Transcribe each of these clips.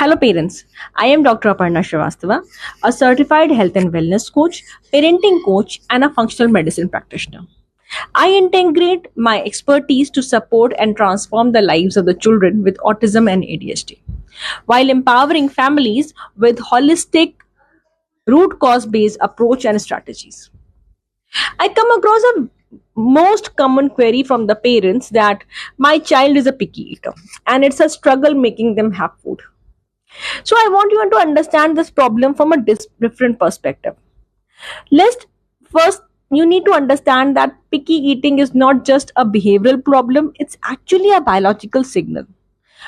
Hello, parents. I am Dr. Aparna Srivastava, a certified health and wellness coach, parenting coach, and a functional medicine practitioner. I integrate my expertise to support and transform the lives of the children with autism and ADHD, while empowering families with holistic, root cause based approach and strategies. I come across a most common query from the parents that my child is a picky eater and it's a struggle making them have food. So I want you to understand this problem from a different perspective. Let's first you need to understand that picky eating is not just a behavioral problem, it's actually a biological signal.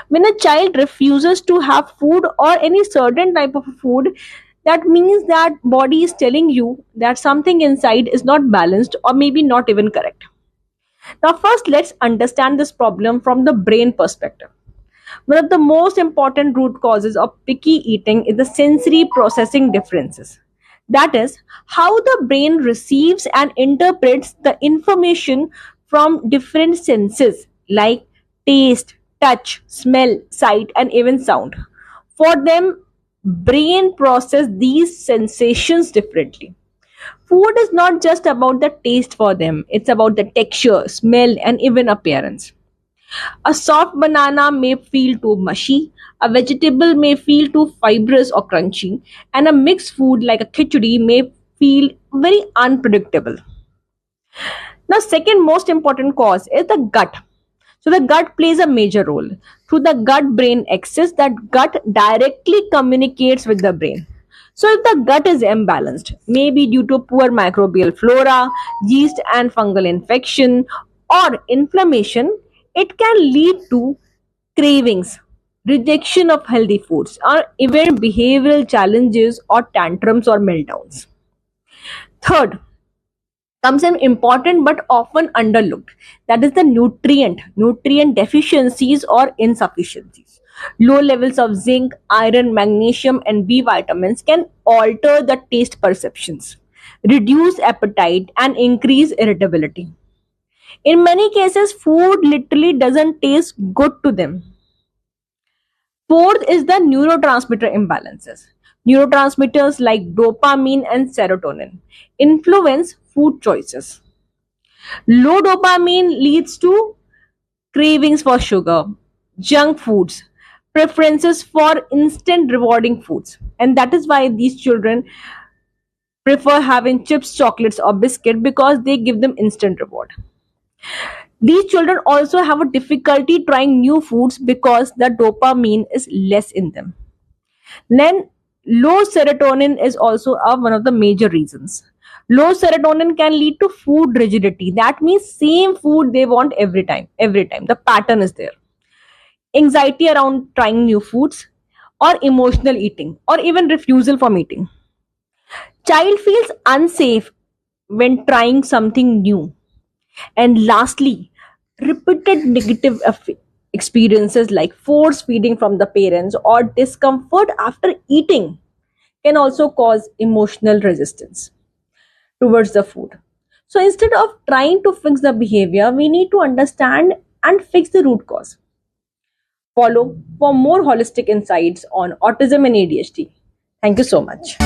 When a child refuses to have food or any certain type of food, that means that body is telling you that something inside is not balanced or maybe not even correct. Now first let's understand this problem from the brain perspective. One of the most important root causes of picky eating is the sensory processing differences. That is, how the brain receives and interprets the information from different senses like taste, touch, smell, sight, and even sound. For them, brain process these sensations differently. Food is not just about the taste for them, it's about the texture, smell, and even appearance. A soft banana may feel too mushy, a vegetable may feel too fibrous or crunchy, and a mixed food like a khichdi may feel very unpredictable. Now, second most important cause is the gut. So the gut plays a major role. Through the gut-brain axis, that gut directly communicates with the brain. So if the gut is imbalanced, maybe due to poor microbial flora, yeast and fungal infection, or inflammation, it can lead to cravings, rejection of healthy foods, or even behavioral challenges or tantrums or meltdowns. Third, comes an important but often underlooked, that is the nutrient deficiencies or insufficiencies. Low levels of zinc, iron, magnesium, and B vitamins can alter the taste perceptions, reduce appetite, and increase irritability. In many cases, food literally doesn't taste good to them. Fourth is the neurotransmitter imbalances. Neurotransmitters like dopamine and serotonin influence food choices. Low dopamine leads to cravings for sugar, junk foods, preferences for instant rewarding foods. And that is why these children prefer having chips, chocolates, or biscuit because they give them instant reward. These children also have a difficulty trying new foods because the dopamine is less in them. Then low serotonin is also one of the major reasons. Low serotonin can lead to food rigidity. That means same food they want every time. Every time the pattern is there. Anxiety around trying new foods, or emotional eating, or even refusal from eating. Child feels unsafe when trying something new. And lastly, repeated negative experiences like force feeding from the parents or discomfort after eating can also cause emotional resistance towards the food. So instead of trying to fix the behavior, we need to understand and fix the root cause. Follow for more holistic insights on autism and ADHD. Thank you so much.